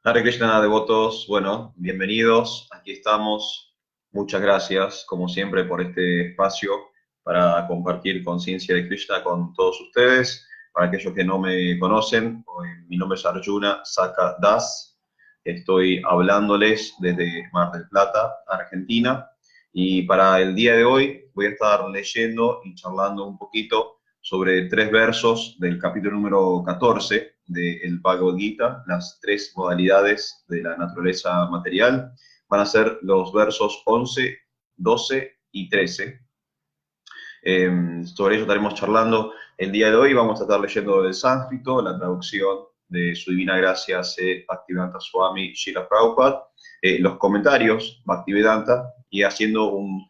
Hare Krishna, devotos. Bueno, bienvenidos. Aquí estamos. Muchas gracias, como siempre, por este espacio para compartir conciencia de Krishna con todos ustedes. Para aquellos que no me conocen, mi nombre es Arjuna Saka Das. Estoy hablándoles desde Mar del Plata, Argentina. Y para el día de hoy voy a estar leyendo y charlando un poquito sobre tres versos del capítulo número 14 del Bhagavad Gita, las tres modalidades de la naturaleza material. Van a ser los versos 11, 12 y 13. Sobre ello estaremos charlando el día de hoy. Vamos a estar leyendo el sánscrito, la traducción de Su Divina Gracia C. Bhaktivedanta Swami Srila Prabhupada, los comentarios Bhaktivedanta y haciendo un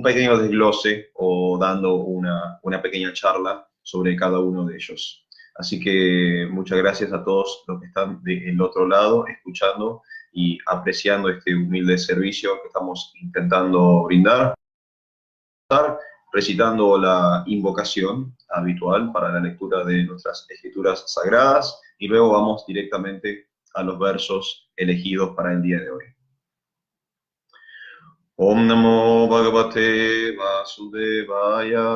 pequeño desglose o dando una pequeña charla sobre cada uno de ellos. Así que muchas gracias a todos los que están del otro lado escuchando y apreciando este humilde servicio que estamos intentando brindar, recitando la invocación habitual para la lectura de nuestras escrituras sagradas y luego vamos directamente a los versos elegidos para el día de hoy. Om Namo Bhagavate Vasudevaya.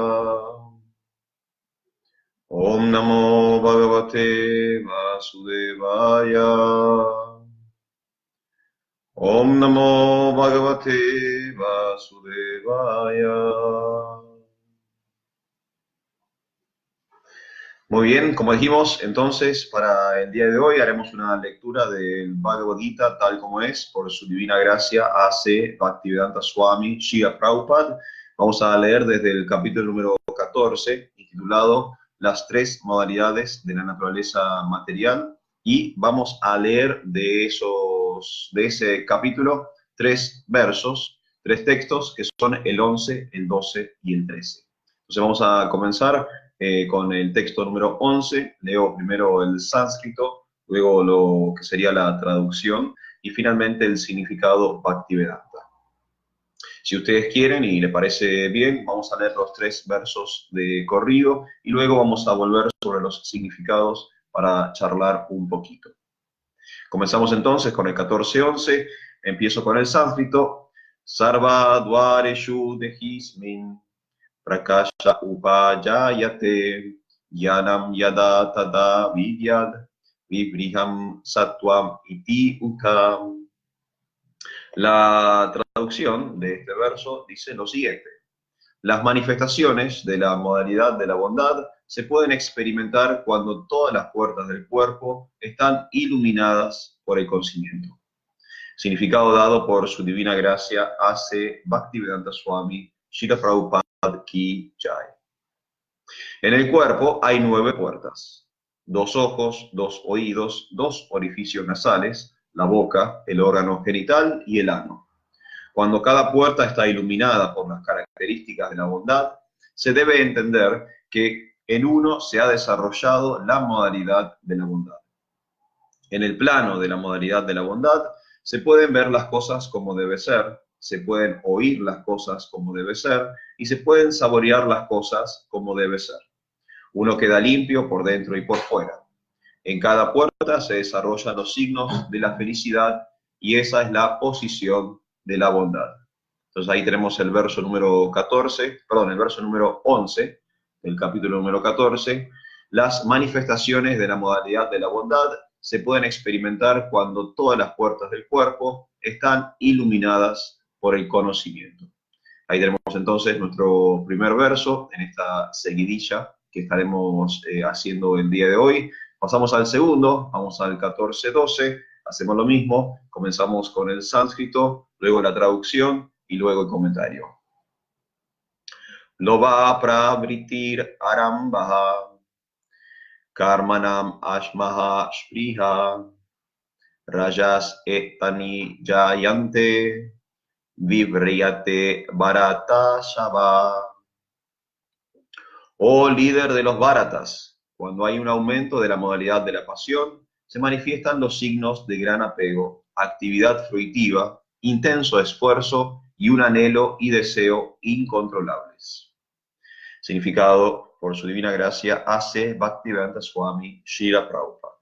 Om Namo Bhagavate Vasudevaya. Om Namo Bhagavate Vasudevaya. Muy bien, como dijimos, entonces para el día de hoy haremos una lectura del Bhagavad Gita tal como es, por su divina gracia, A.C. Bhaktivedanta Swami Srila Prabhupada. Vamos a leer desde el capítulo número 14, intitulado Las tres modalidades de la naturaleza material, y vamos a leer de ese capítulo tres versos, tres textos que son el 11, el 12 y el 13. Entonces vamos a comenzar con el texto número 11. Leo primero el sánscrito, luego lo que sería la traducción y finalmente el significado Bhaktivedanta. Si ustedes quieren y les parece bien, vamos a leer los tres versos de corrido y luego vamos a volver sobre los significados para charlar un poquito. Comenzamos entonces con el 14:11. Empiezo con el sánscrito. Sarva dvareshu dehismin prakasha upajayate yanam yada tada vidyad vibriham sattvam iti utam. La traducción de este verso dice lo siguiente: las manifestaciones de la modalidad de la bondad se pueden experimentar cuando todas las puertas del cuerpo están iluminadas por el conocimiento. Significado dado por su divina gracia A.C. Bhaktivedanta Swami Srila Prabhupada Ki Jai. En el cuerpo hay 9 puertas: 2 ojos, 2 oídos, 2 orificios nasales, la boca, el órgano genital y el ano. Cuando cada puerta está iluminada por las características de la bondad, se debe entender que en uno se ha desarrollado la modalidad de la bondad. En el plano de la modalidad de la bondad, se pueden ver las cosas como debe ser, se pueden oír las cosas como debe ser y se pueden saborear las cosas como debe ser. Uno queda limpio por dentro y por fuera. En cada puerta se desarrollan los signos de la felicidad y esa es la posición de la bondad. Entonces ahí tenemos el verso número 14, perdón, el verso número 11 del capítulo número 14. Las manifestaciones de la modalidad de la bondad se pueden experimentar cuando todas las puertas del cuerpo están iluminadas por el conocimiento. Ahí tenemos entonces nuestro primer verso en esta seguidilla que estaremos haciendo el día de hoy. Pasamos al segundo, vamos al 14:12, hacemos lo mismo, comenzamos con el sánscrito, luego la traducción y luego el comentario. Loba pravritir arambaha karmanam ashmaha shpriha rajas etani jayante vibriyate bharata shava. Oh líder de los Bharatas, cuando hay un aumento de la modalidad de la pasión, se manifiestan los signos de gran apego, actividad fruitiva, intenso esfuerzo y un anhelo y deseo incontrolables. Significado por su divina gracia A.C. Bhaktivedanta Swami Srila Prabhupada.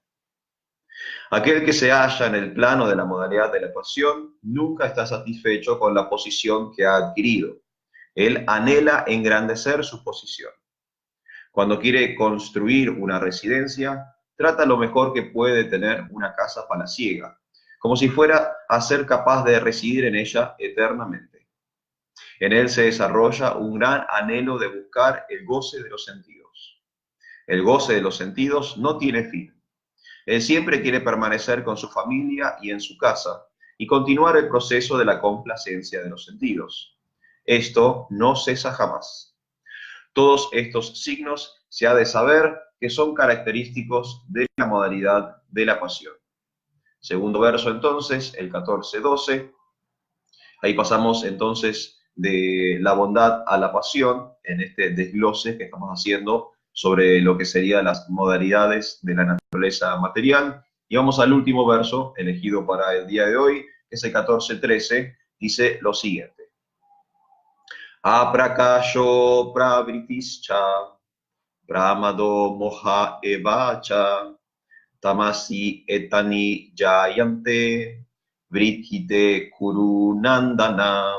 Aquel que se halla en el plano de la modalidad de la pasión nunca está satisfecho con la posición que ha adquirido. Él anhela engrandecer su posición. Cuando quiere construir una residencia, trata lo mejor que puede tener una casa palaciega, como si fuera a ser capaz de residir en ella eternamente. En él se desarrolla un gran anhelo de buscar el goce de los sentidos. El goce de los sentidos no tiene fin. Él siempre quiere permanecer con su familia y en su casa y continuar el proceso de la complacencia de los sentidos. Esto no cesa jamás. Todos estos signos se ha de saber que son característicos de la modalidad de la pasión. Segundo verso entonces, el 14-12. Ahí pasamos entonces de la bondad a la pasión en este desglose que estamos haciendo sobre lo que serían las modalidades de la naturaleza material. Y vamos al último verso elegido para el día de hoy, que es el 14-13, dice lo siguiente. Aprakasho pravritischa, pramado moha evacha, tamasi etani jayante, vridhite kurunandana.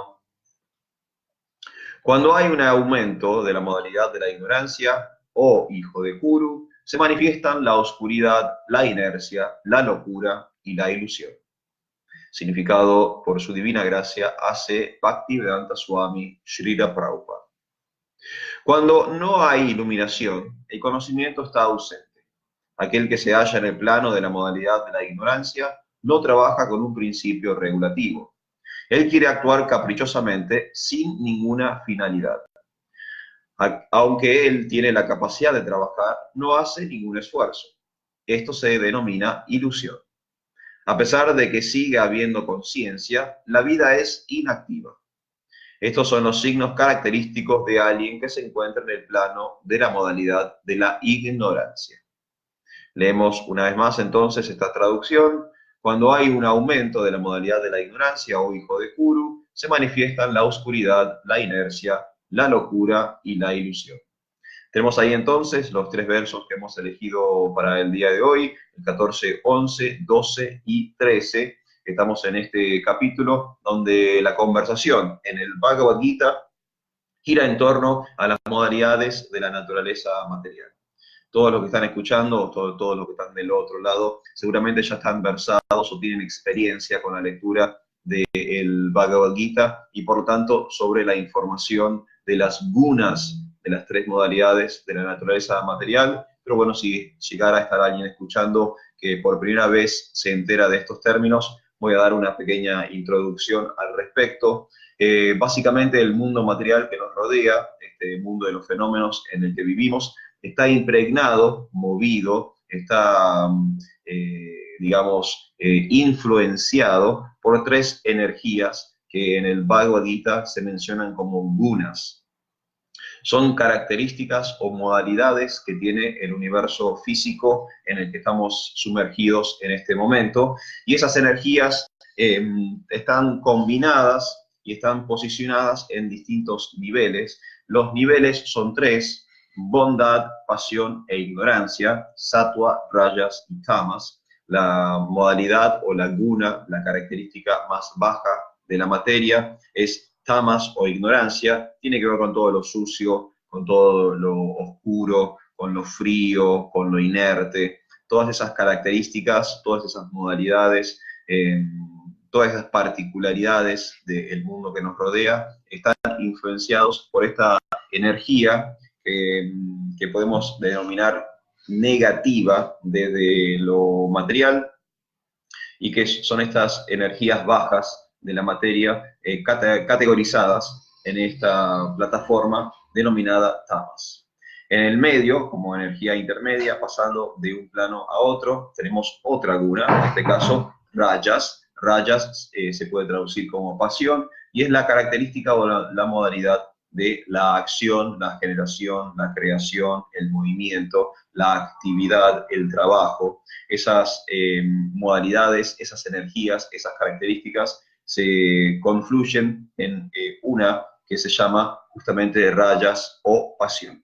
Cuando hay un aumento de la modalidad de la ignorancia, oh hijo de Kuru, se manifiestan la oscuridad, la inercia, la locura y la ilusión. Significado por su divina gracia hace Bhaktivedanta Swami Srila Prabhupada. Cuando no hay iluminación, el conocimiento está ausente. Aquel que se halla en el plano de la modalidad de la ignorancia no trabaja con un principio regulativo. Él quiere actuar caprichosamente sin ninguna finalidad. Aunque él tiene la capacidad de trabajar, no hace ningún esfuerzo. Esto se denomina ilusión. A pesar de que sigue habiendo conciencia, la vida es inactiva. Estos son los signos característicos de alguien que se encuentra en el plano de la modalidad de la ignorancia. Leemos una vez más entonces esta traducción. Cuando hay un aumento de la modalidad de la ignorancia o hijo de Kuru, se manifiestan la oscuridad, la inercia, la locura y la ilusión. Tenemos ahí entonces los tres versos que hemos elegido para el día de hoy, el 14, 11, 12 y 13. Estamos en este capítulo donde la conversación en el Bhagavad Gita gira en torno a las modalidades de la naturaleza material. Todos los que están escuchando, todos los que están del otro lado, seguramente ya están versados o tienen experiencia con la lectura del Bhagavad Gita y por lo tanto sobre la información de las gunas de las tres modalidades de la naturaleza material. Pero bueno, si llegara a estar alguien escuchando que por primera vez se entera de estos términos, voy a dar una pequeña introducción al respecto. Básicamente el mundo material que nos rodea, este mundo de los fenómenos en el que vivimos, está impregnado, movido, está, influenciado por tres energías que en el Bhagavad Gita se mencionan como gunas. Son características o modalidades que tiene el universo físico en el que estamos sumergidos en este momento, y esas energías están combinadas y están posicionadas en distintos niveles. Los niveles son tres: bondad, pasión e ignorancia, sattva, rajas y tamas. La modalidad o la guna, la característica más baja de la materia, es tamas o ignorancia. Tiene que ver con todo lo sucio, con todo lo oscuro, con lo frío, con lo inerte. Todas esas características, todas esas modalidades, todas esas particularidades del mundo que nos rodea están influenciados por esta energía que podemos denominar negativa desde lo material, y que son estas energías bajas de la materia categorizadas en esta plataforma denominada tamas. En el medio, como energía intermedia, pasando de un plano a otro, tenemos otra guna, en este caso rajas. Rajas se puede traducir como pasión, y es la característica o la modalidad de la acción, la generación, la creación, el movimiento, la actividad, el trabajo. Esas modalidades, esas energías, esas características se confluyen en una que se llama justamente rajas o pasión.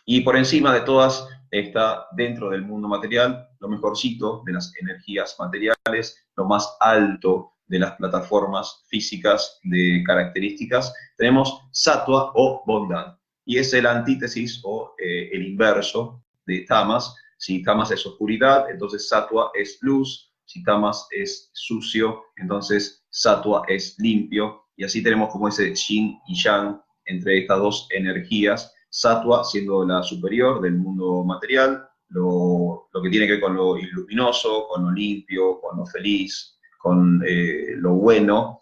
Y por encima de todas está, dentro del mundo material, lo mejorcito de las energías materiales, lo más alto de las plataformas físicas de características, tenemos sattva o bondad. Y es el antítesis o el inverso de tamas. Si tamas es oscuridad, entonces sattva es luz. Si tamas es sucio, entonces sattva es limpio. Y así tenemos como ese yin y yang entre estas dos energías. Sattva siendo la superior del mundo material, lo que tiene que ver con lo luminoso, con lo limpio, con lo feliz, con lo bueno.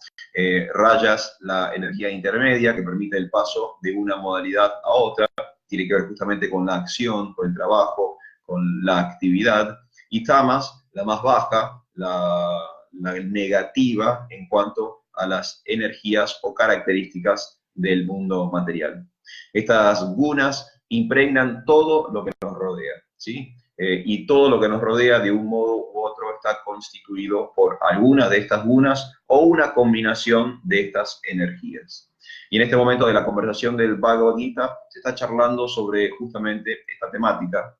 Rajas, la energía intermedia que permite el paso de una modalidad a otra, tiene que ver justamente con la acción, con el trabajo, con la actividad. Y tamas, la más baja, la negativa en cuanto a las energías o características del mundo material. Estas gunas impregnan todo lo que nos rodea, ¿sí? Y todo lo que nos rodea de un modo u otro está constituido por alguna de estas gunas o una combinación de estas energías. Y en este momento de la conversación del Bhagavad Gita se está charlando sobre justamente esta temática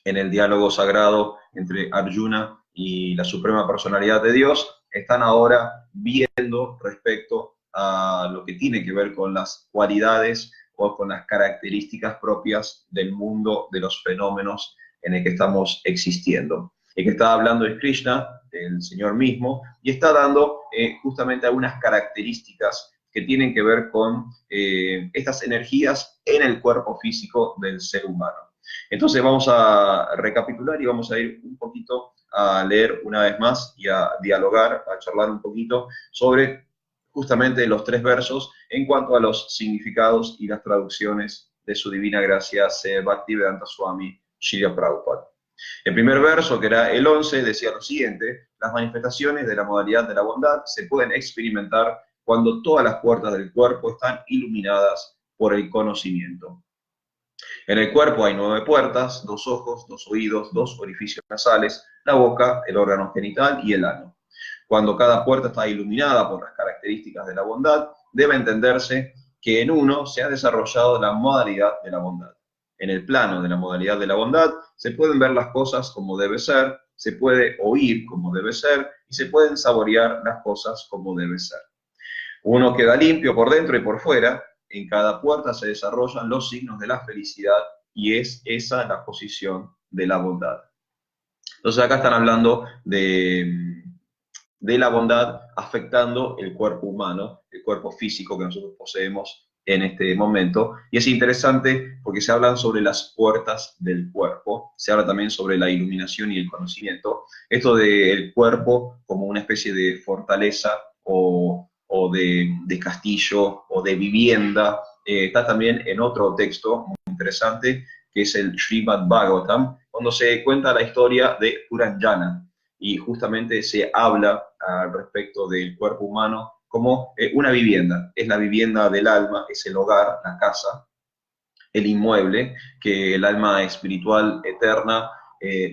en el diálogo sagrado entre Arjuna y la Suprema Personalidad de Dios. Están ahora viendo respecto a lo que tiene que ver con las cualidades o con las características propias del mundo de los fenómenos en el que estamos existiendo. El que está hablando es Krishna, el Señor mismo, y está dando justamente algunas características que tienen que ver con estas energías en el cuerpo físico del ser humano. Entonces vamos a recapitular y vamos a ir un poquito a leer una vez más y a dialogar, a charlar un poquito sobre justamente los 3 versos en cuanto a los significados y las traducciones de su divina gracia Bhaktivedanta Swami Srila Prabhupada. El primer verso, que era el 11, decía lo siguiente: las manifestaciones de la modalidad de la bondad se pueden experimentar cuando todas las puertas del cuerpo están iluminadas por el conocimiento. En el cuerpo hay 9 puertas, 2 ojos, 2 oídos, 2 orificios nasales, la boca, el órgano genital y el ano. Cuando cada puerta está iluminada por las características de la bondad, debe entenderse que en uno se ha desarrollado la modalidad de la bondad. En el plano de la modalidad de la bondad se pueden ver las cosas como debe ser, se puede oír como debe ser y se pueden saborear las cosas como debe ser. Uno queda limpio por dentro y por fuera. En cada puerta se desarrollan los signos de la felicidad y es esa la posición de la bondad. Entonces acá están hablando de la bondad afectando el cuerpo humano, el cuerpo físico que nosotros poseemos en este momento. Y es interesante porque se hablan sobre las puertas del cuerpo, se habla también sobre la iluminación y el conocimiento. Esto del cuerpo como una especie de fortaleza o de castillo o de vivienda, está también en otro texto muy interesante, que es el Srimad Bhagavatam, cuando se cuenta la historia de Puranjana, y justamente se habla al respecto del cuerpo humano como una vivienda. Es la vivienda del alma, es el hogar, la casa, el inmueble, que el alma espiritual eterna,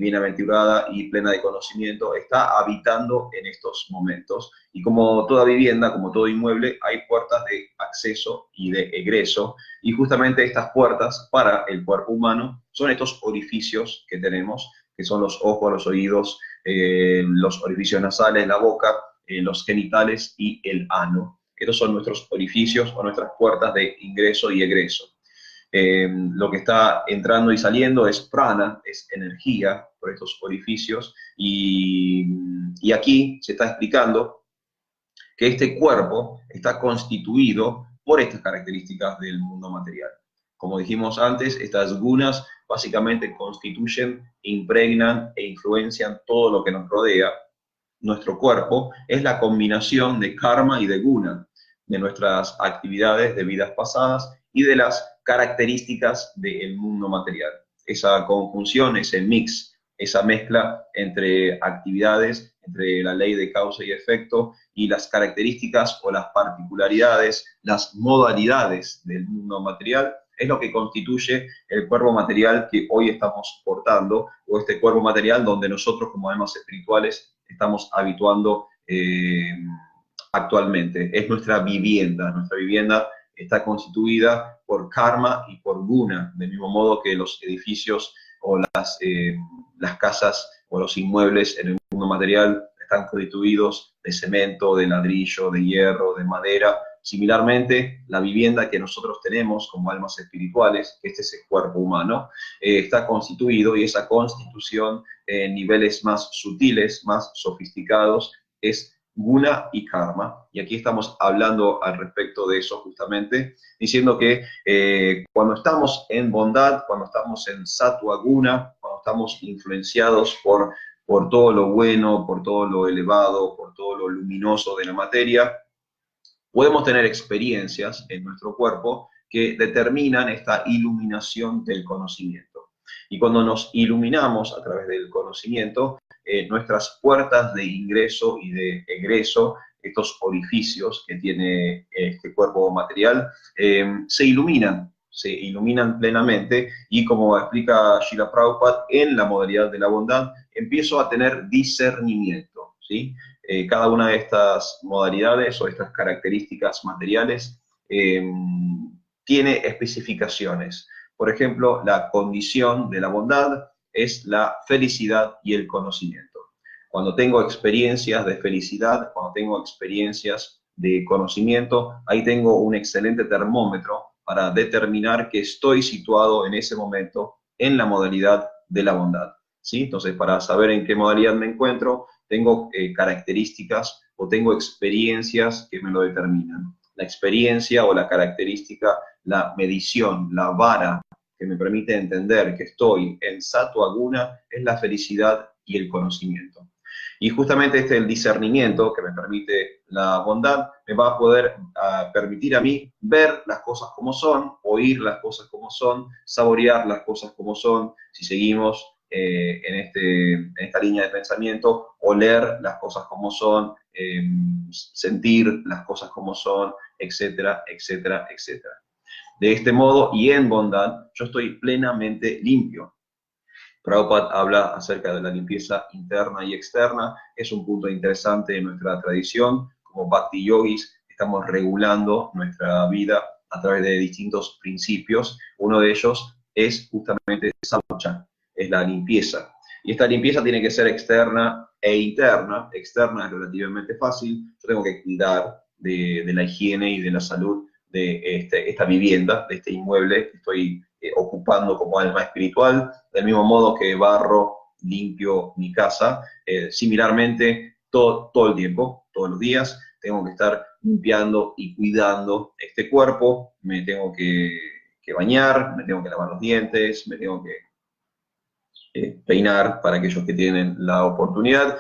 bienaventurada y plena de conocimiento, está habitando en estos momentos. Y como toda vivienda, como todo inmueble, hay puertas de acceso y de egreso, y justamente estas puertas para el cuerpo humano son estos orificios que tenemos, que son los ojos, los oídos, los orificios nasales, la boca, los genitales y el ano. Estos son nuestros orificios o nuestras puertas de ingreso y egreso. Lo que está entrando y saliendo es prana, es energía por estos orificios, y aquí se está explicando que este cuerpo está constituido por estas características del mundo material. Como dijimos antes, estas gunas básicamente constituyen, impregnan e influencian todo lo que nos rodea. Nuestro cuerpo es la combinación de karma y de guna, de nuestras actividades de vidas pasadas y de las características del mundo material. Esa conjunción, ese mix, esa mezcla entre actividades, entre la ley de causa y efecto y las características o las particularidades, las modalidades del mundo material, es lo que constituye el cuerpo material que hoy estamos portando, o este cuerpo material donde nosotros como almas espirituales estamos habituando actualmente. Es nuestra vivienda. Nuestra vivienda está constituida por karma y por guna, del mismo modo que los edificios o las casas o los inmuebles en el mundo material están constituidos de cemento, de ladrillo, de hierro, de madera. Similarmente, la vivienda que nosotros tenemos como almas espirituales, que este es el cuerpo humano, está constituido, y esa constitución en niveles más sutiles, más sofisticados, es guna y karma. Y aquí estamos hablando al respecto de eso justamente, diciendo que cuando estamos en bondad, cuando estamos en sattva guna, cuando estamos influenciados por todo lo bueno, por todo lo elevado, por todo lo luminoso de la materia, podemos tener experiencias en nuestro cuerpo que determinan esta iluminación del conocimiento. Y cuando nos iluminamos a través del conocimiento, nuestras puertas de ingreso y de egreso, estos orificios que tiene este cuerpo material, se iluminan plenamente, y como explica Srila Prabhupada, en la modalidad de la bondad, empiezo a tener discernimiento, ¿sí? Cada una de estas modalidades o estas características materiales tiene especificaciones. Por ejemplo, la condición de la bondad es la felicidad y el conocimiento. Cuando tengo experiencias de felicidad, cuando tengo experiencias de conocimiento, ahí tengo un excelente termómetro para determinar que estoy situado en ese momento en la modalidad de la bondad, ¿sí? Entonces, para saber en qué modalidad me encuentro, tengo características o tengo experiencias que me lo determinan. La experiencia o la característica, la medición, la vara que me permite entender que estoy en sattva guna, es la felicidad y el conocimiento. Y justamente el discernimiento que me permite la bondad me va a poder permitir a mí ver las cosas como son, oír las cosas como son, saborear las cosas como son, si seguimos en esta línea de pensamiento, oler las cosas como son, sentir las cosas como son, etcétera, etcétera, etcétera. De este modo, y en bondad, yo estoy plenamente limpio. Prabhupada habla acerca de la limpieza interna y externa. Es un punto interesante en nuestra tradición. Como Bhakti Yogis, estamos regulando nuestra vida a través de distintos principios. Uno de ellos es justamente Saucha, es la limpieza. Y esta limpieza tiene que ser externa e interna. Externa es relativamente fácil. Yo tengo que cuidar de la higiene y de la salud de esta vivienda, de este inmueble que estoy ocupando como alma espiritual, del mismo modo que barro, limpio mi casa. Similarmente, todo el tiempo, todos los días, tengo que estar limpiando y cuidando este cuerpo. Me tengo que bañar, me tengo que lavar los dientes, me tengo que peinar para aquellos que tienen la oportunidad,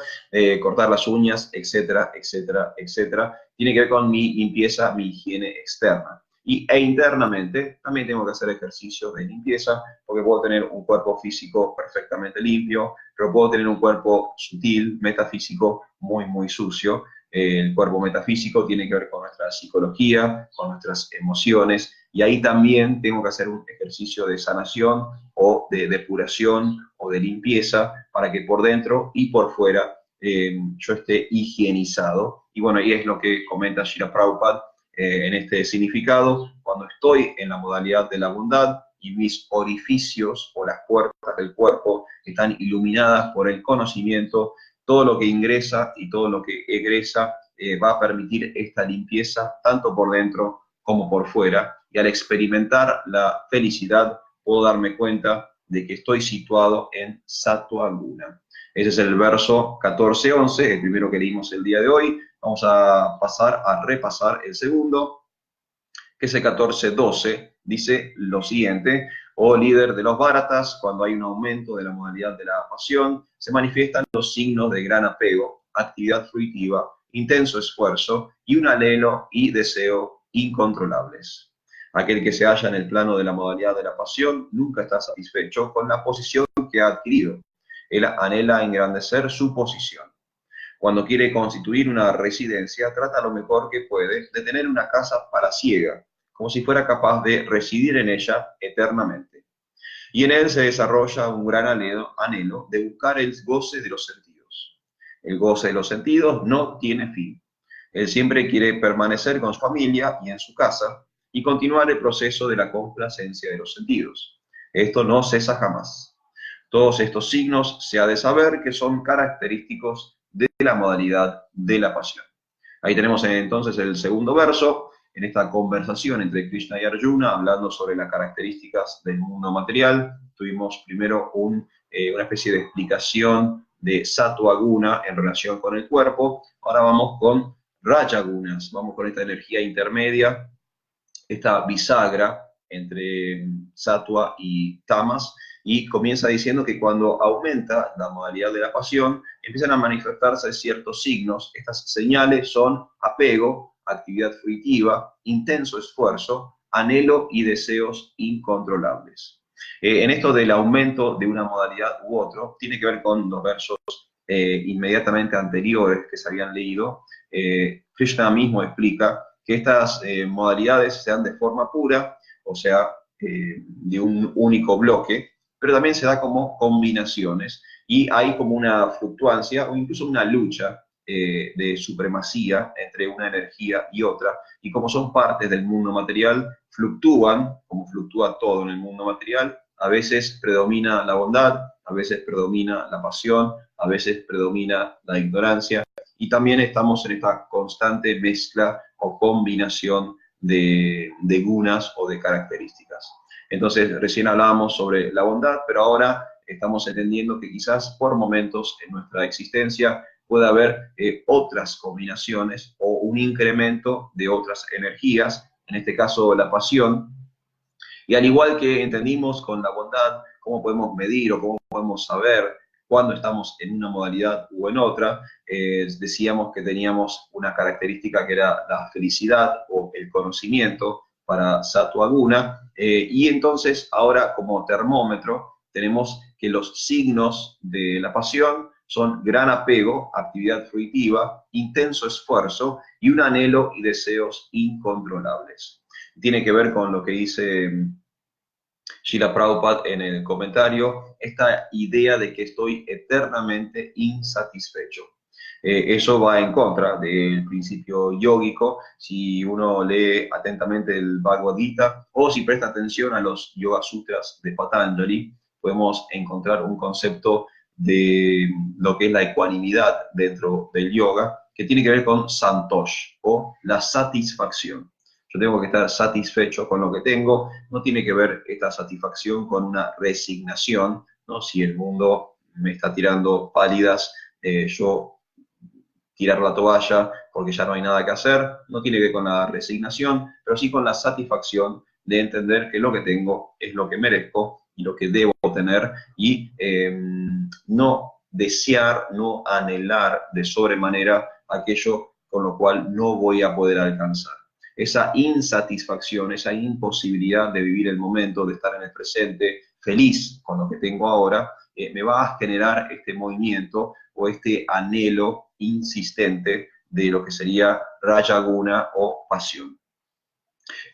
cortar las uñas, etcétera, etcétera, etcétera. Tiene que ver con mi limpieza, mi higiene externa. E internamente también tengo que hacer ejercicios de limpieza, porque puedo tener un cuerpo físico perfectamente limpio, pero puedo tener un cuerpo sutil, metafísico, muy, muy sucio. El cuerpo metafísico tiene que ver con nuestra psicología, con nuestras emociones, y ahí también tengo que hacer un ejercicio de sanación o de depuración o de limpieza para que por dentro y por fuera yo esté higienizado. Y bueno, y es lo que comenta Srila Prabhupada en este significado: cuando estoy en la modalidad de la bondad y mis orificios o las puertas del cuerpo están iluminadas por el conocimiento, todo lo que ingresa y todo lo que egresa va a permitir esta limpieza tanto por dentro como por fuera. Y al experimentar la felicidad, puedo darme cuenta de que estoy situado en sattva guna. Ese es el verso 14-11, el primero que leímos el día de hoy. Vamos a pasar a repasar el segundo, que es el 14-12. Dice lo siguiente: oh líder de los Bharatas, cuando hay un aumento de la modalidad de la pasión, se manifiestan los signos de gran apego, actividad fruitiva, intenso esfuerzo y un anhelo y deseo incontrolables. Aquel que se halla en el plano de la modalidad de la pasión nunca está satisfecho con la posición que ha adquirido. Él anhela engrandecer su posición. Cuando quiere constituir una residencia, trata lo mejor que puede de tener una casa palaciega, como si fuera capaz de residir en ella eternamente. Y en él se desarrolla un gran anhelo de buscar el goce de los sentidos. El goce de los sentidos no tiene fin. Él siempre quiere permanecer con su familia y en su casa y continuar el proceso de la complacencia de los sentidos. Esto no cesa jamás. Todos estos signos se ha de saber que son característicos de la modalidad de la pasión. Ahí tenemos entonces el segundo verso, en esta conversación entre Krishna y Arjuna, hablando sobre las características del mundo material. Tuvimos primero una especie de explicación de Sattva Guna en relación con el cuerpo. Ahora vamos con Raja Gunas, vamos con esta energía intermedia, esta bisagra entre Sattva y Tamas, y comienza diciendo que cuando aumenta la modalidad de la pasión, empiezan a manifestarse ciertos signos. Estas señales son apego, actividad fruitiva, intenso esfuerzo, anhelo y deseos incontrolables. En esto del aumento de una modalidad u otro, tiene que ver con los versos inmediatamente anteriores que se habían leído. Krishna mismo explica que estas modalidades se dan de forma pura, o sea, de un único bloque, pero también se da como combinaciones, y hay como una fluctuancia o incluso una lucha de supremacía entre una energía y otra, y como son partes del mundo material, fluctúan, como fluctúa todo en el mundo material. A veces predomina la bondad, a veces predomina la pasión, a veces predomina la ignorancia, y también estamos en esta constante mezcla o combinación de gunas o de características. Entonces, recién hablábamos sobre la bondad, pero ahora estamos entendiendo que quizás por momentos en nuestra existencia puede haber otras combinaciones o un incremento de otras energías, en este caso la pasión. Y al igual que entendimos con la bondad, cómo podemos medir o cómo podemos saber cuándo estamos en una modalidad u en otra, decíamos que teníamos una característica que era la felicidad o el conocimiento para Sattva Guna, y entonces ahora como termómetro tenemos que los signos de la pasión son gran apego, actividad fruitiva, intenso esfuerzo y un anhelo y deseos incontrolables. Tiene que ver con lo que dice Srila Prabhupada en el comentario, esta idea de que estoy eternamente insatisfecho. Eso va en contra del principio yógico. Si uno lee atentamente el Bhagavad Gita o si presta atención a los Yoga Sutras de Patanjali, podemos encontrar un concepto de lo que es la ecuanimidad dentro del yoga, que tiene que ver con santosh o la satisfacción. Yo tengo que estar satisfecho con lo que tengo. No tiene que ver esta satisfacción con una resignación, ¿no? Si el mundo me está tirando pálidas, yo tirar la toalla porque ya no hay nada que hacer. No tiene que ver con la resignación, pero sí con la satisfacción de entender que lo que tengo es lo que merezco y lo que debo tener, y no desear, no anhelar de sobremanera aquello con lo cual no voy a poder alcanzar. Esa insatisfacción, esa imposibilidad de vivir el momento, de estar en el presente, feliz con lo que tengo ahora, me va a generar este movimiento o este anhelo insistente de lo que sería Raja Guna o pasión.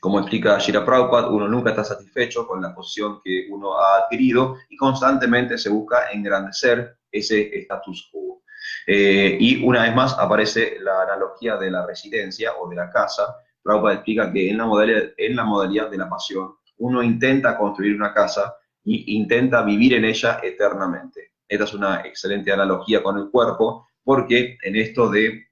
Como explica Srila Prabhupada, uno nunca está satisfecho con la posición que uno ha adquirido y constantemente se busca engrandecer ese status quo. Y una vez más aparece la analogía de la residencia o de la casa. Prabhupada explica que en la modalidad de la pasión, uno intenta construir una casa e intenta vivir en ella eternamente. Esta es una excelente analogía con el cuerpo, porque en esto de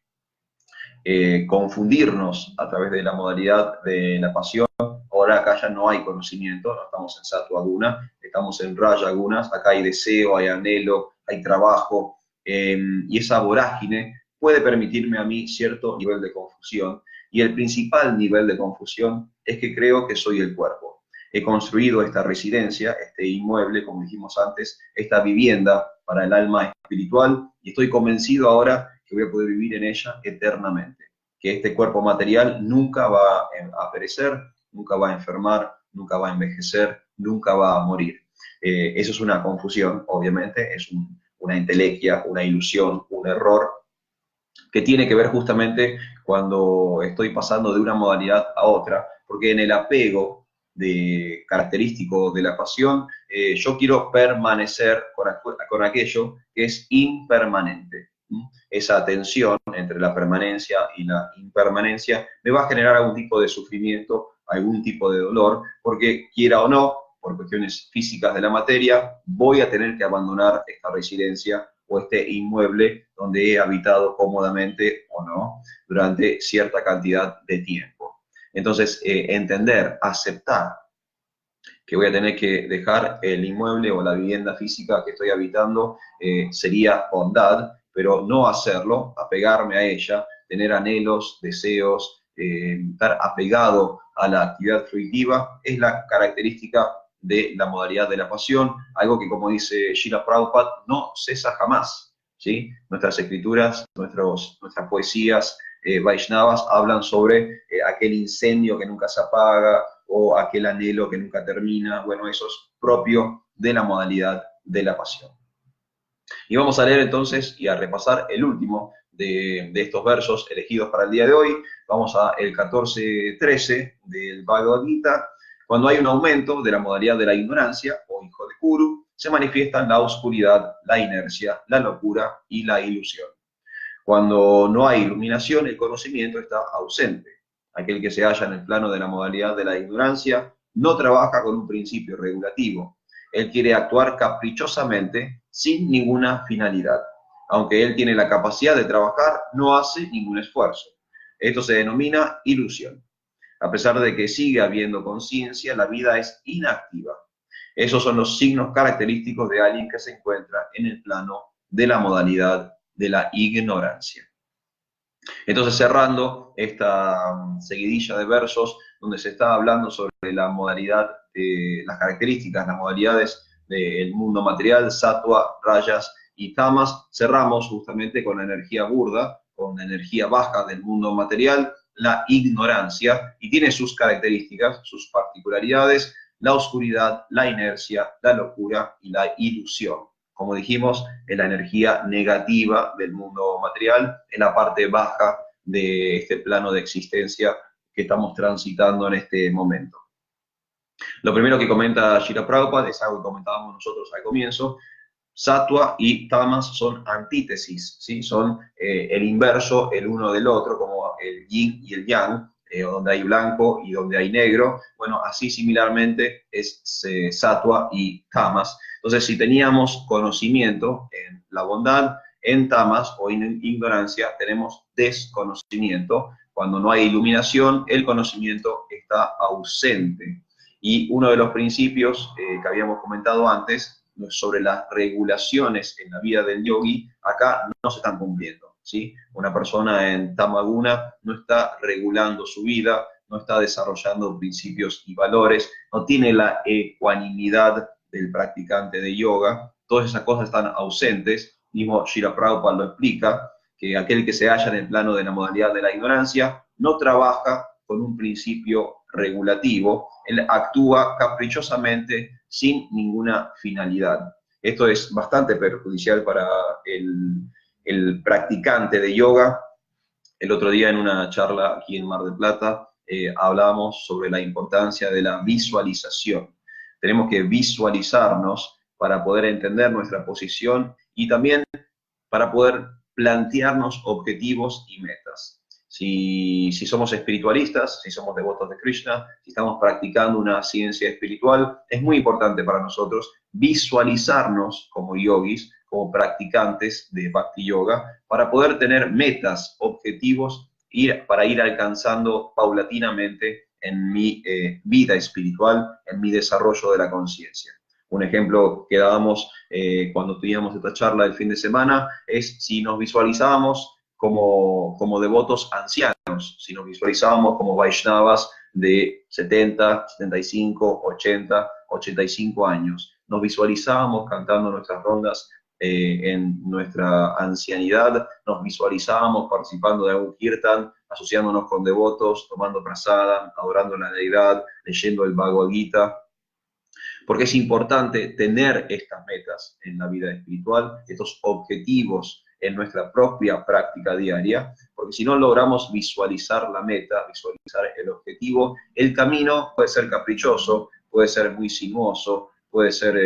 confundirnos a través de la modalidad de la pasión, ahora acá ya no hay conocimiento, no estamos en Sattva Guna, estamos en Raja Gunas, acá hay deseo, hay anhelo, hay trabajo, y esa vorágine puede permitirme a mí cierto nivel de confusión, y el principal nivel de confusión es que creo que soy el cuerpo. He construido esta residencia, este inmueble, como dijimos antes, esta vivienda para el alma espiritual, y estoy convencido ahora que voy a poder vivir en ella eternamente, que este cuerpo material nunca va a perecer, nunca va a enfermar, nunca va a envejecer, nunca va a morir. Eso es una confusión, obviamente, es una entelequia, una ilusión, un error, que tiene que ver justamente cuando estoy pasando de una modalidad a otra, porque en el apego característico de la pasión, yo quiero permanecer con aquello que es impermanente. Esa tensión entre la permanencia y la impermanencia me va a generar algún tipo de sufrimiento, algún tipo de dolor, porque quiera o no, por cuestiones físicas de la materia, voy a tener que abandonar esta residencia o este inmueble donde he habitado cómodamente o no durante cierta cantidad de tiempo. Entonces, entender, aceptar que voy a tener que dejar el inmueble o la vivienda física que estoy habitando sería bondad, pero no hacerlo, apegarme a ella, tener anhelos, deseos, estar apegado a la actividad fruitiva, es la característica de la modalidad de la pasión, algo que, como dice Srila Prabhupada, no cesa jamás, ¿sí? Nuestras escrituras, nuestras poesías Vaishnavas hablan sobre aquel incendio que nunca se apaga o aquel anhelo que nunca termina. Bueno, eso es propio de la modalidad de la pasión. Y vamos a leer entonces y a repasar el último de estos versos elegidos para el día de hoy. Vamos a el 14:13 del Bhagavad Gita. Cuando hay un aumento de la modalidad de la ignorancia, o hijo de Kuru, se manifiestan la oscuridad, la inercia, la locura y la ilusión. Cuando no hay iluminación, el conocimiento está ausente. Aquel que se halla en el plano de la modalidad de la ignorancia no trabaja con un principio regulativo. Él quiere actuar caprichosamente sin ninguna finalidad. Aunque él tiene la capacidad de trabajar, no hace ningún esfuerzo. Esto se denomina ilusión. A pesar de que sigue habiendo conciencia, la vida es inactiva. Esos son los signos característicos de alguien que se encuentra en el plano de la modalidad de la ignorancia. Entonces, cerrando esta seguidilla de versos donde se está hablando sobre la modalidad, las características, las modalidades del mundo material, sattva, rayas y tamas, cerramos justamente con la energía burda, con la energía baja del mundo material, la ignorancia, y tiene sus características, sus particularidades, la oscuridad, la inercia, la locura y la ilusión. Como dijimos, es la energía negativa del mundo material, en la parte baja de este plano de existencia que estamos transitando en este momento. Lo primero que comenta Srila Prabhupada es algo que comentábamos nosotros al comienzo. Sattva y tamas son antítesis, ¿sí? Son el inverso el uno del otro, como el yin y el yang, donde hay blanco y donde hay negro. Bueno, así similarmente es sattva y tamas. Entonces, si teníamos conocimiento en la bondad, en tamas o en ignorancia tenemos desconocimiento. Cuando no hay iluminación, el conocimiento está ausente. Y uno de los principios que habíamos comentado antes sobre las regulaciones en la vida del yogi, acá no se están cumpliendo, ¿sí? Una persona en Tamaguna no está regulando su vida, no está desarrollando principios y valores, no tiene la ecuanimidad del practicante de yoga, todas esas cosas están ausentes. Mismo Srila Prabhupada lo explica, que aquel que se halla en el plano de la modalidad de la ignorancia no trabaja con un principio regulativo, él actúa caprichosamente sin ninguna finalidad. Esto es bastante perjudicial para el practicante de yoga. El otro día en una charla aquí en Mar del Plata hablábamos sobre la importancia de la visualización. Tenemos que visualizarnos para poder entender nuestra posición y también para poder plantearnos objetivos y metas. Si somos espiritualistas, si somos devotos de Krishna, si estamos practicando una ciencia espiritual, es muy importante para nosotros visualizarnos como yogis, como practicantes de Bhakti Yoga, para poder tener metas, objetivos, para ir alcanzando paulatinamente en mi vida espiritual, en mi desarrollo de la conciencia. Un ejemplo que dábamos cuando teníamos esta charla el fin de semana es si nos visualizábamos como devotos ancianos, si nos visualizábamos como Vaishnavas de 70, 75, 80, 85 años. Nos visualizábamos cantando nuestras rondas en nuestra ancianidad, nos visualizábamos participando de algún kirtan, asociándonos con devotos, tomando prasada, adorando a la deidad, leyendo el Bhagavad Gita, porque es importante tener estas metas en la vida espiritual, estos objetivos en nuestra propia práctica diaria, porque si no logramos visualizar la meta, visualizar el objetivo, el camino puede ser caprichoso, puede ser muy sinuoso, puede ser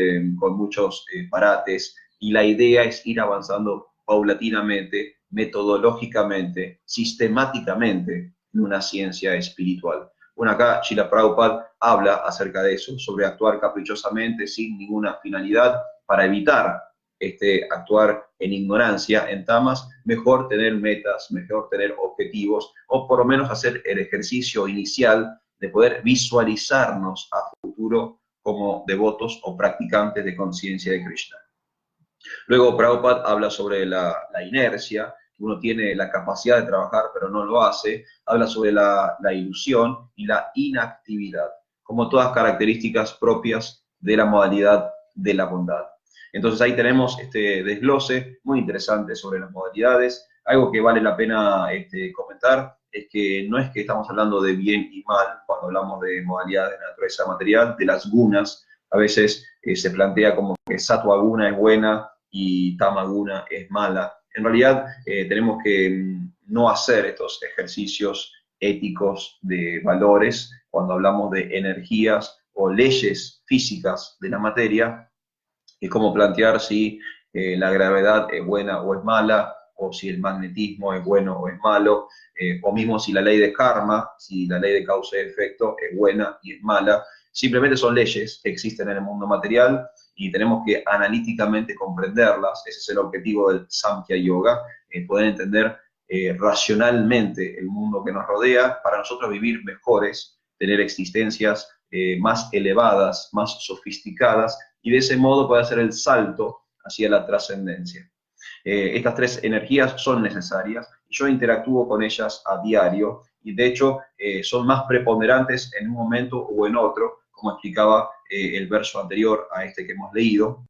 con muchos parates, y la idea es ir avanzando paulatinamente, metodológicamente, sistemáticamente en una ciencia espiritual. Bueno, acá Srila Prabhupada habla acerca de eso, sobre actuar caprichosamente, sin ninguna finalidad, para evitar actuar en ignorancia, en tamas. Mejor tener metas, mejor tener objetivos, o por lo menos hacer el ejercicio inicial de poder visualizarnos a futuro como devotos o practicantes de conciencia de Krishna. Luego Prabhupada habla sobre la inercia, que uno tiene la capacidad de trabajar pero no lo hace. Habla sobre la ilusión y la inactividad, como todas características propias de la modalidad de la bondad. Entonces ahí tenemos este desglose muy interesante sobre las modalidades. Algo que vale la pena comentar es que no es que estamos hablando de bien y mal cuando hablamos de modalidades de naturaleza material, de las gunas. A veces se plantea como que sattva guna es buena y tama guna es mala. En realidad tenemos que no hacer estos ejercicios éticos de valores cuando hablamos de energías o leyes físicas de la materia. Es como plantear si la gravedad es buena o es mala, o si el magnetismo es bueno o es malo, o mismo si la ley de karma, si la ley de causa y efecto es buena y es mala. Simplemente son leyes que existen en el mundo material y tenemos que analíticamente comprenderlas. Ese es el objetivo del Samkhya Yoga, poder entender racionalmente el mundo que nos rodea para nosotros vivir mejores, tener existencias más elevadas, más sofisticadas, y de ese modo poder hacer el salto hacia la trascendencia. Estas tres energías son necesarias, yo interactúo con ellas a diario, y de hecho son más preponderantes en un momento o en otro, como explicaba el verso anterior a este que hemos leído.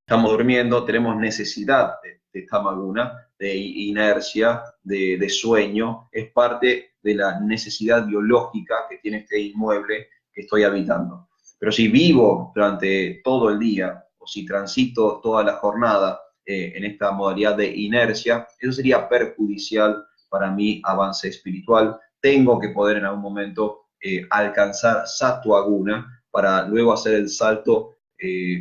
Estamos durmiendo, tenemos necesidad de tamaguna, de inercia, de sueño, es parte de la necesidad biológica que tiene este inmueble que estoy habitando. Pero si vivo durante todo el día, o si transito toda la jornada en esta modalidad de inercia, eso sería perjudicial para mi avance espiritual. Tengo que poder en algún momento alcanzar sattva guna para luego hacer el salto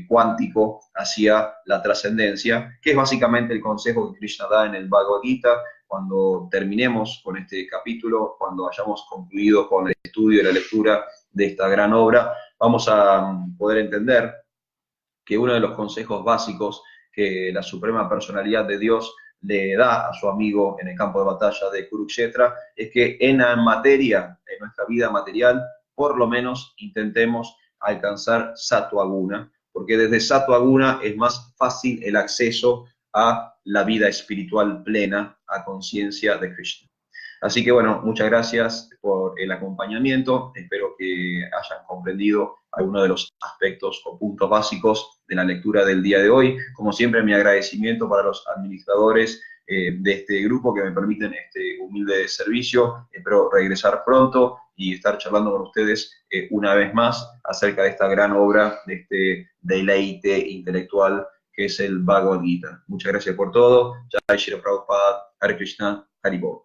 cuántico hacia la trascendencia, que es básicamente el consejo que Krishna da en el Bhagavad Gita. Cuando terminemos con este capítulo, cuando hayamos concluido con el estudio y la lectura de esta gran obra, vamos a poder entender que uno de los consejos básicos que la Suprema Personalidad de Dios le da a su amigo en el campo de batalla de Kurukshetra es que en la materia, en nuestra vida material, por lo menos intentemos alcanzar sattva guna, porque desde sattva guna es más fácil el acceso a la vida espiritual plena, a conciencia de Krishna. Así que bueno, muchas gracias por el acompañamiento, espero que hayan comprendido algunos de los aspectos o puntos básicos de la lectura del día de hoy. Como siempre, mi agradecimiento para los administradores de este grupo que me permiten este humilde servicio. Espero regresar pronto y estar charlando con ustedes una vez más acerca de esta gran obra, de este deleite intelectual que es el Bhagavad Gita. Muchas gracias por todo. Jai Shri Prabhupada, Hare Krishna, Hari Bol.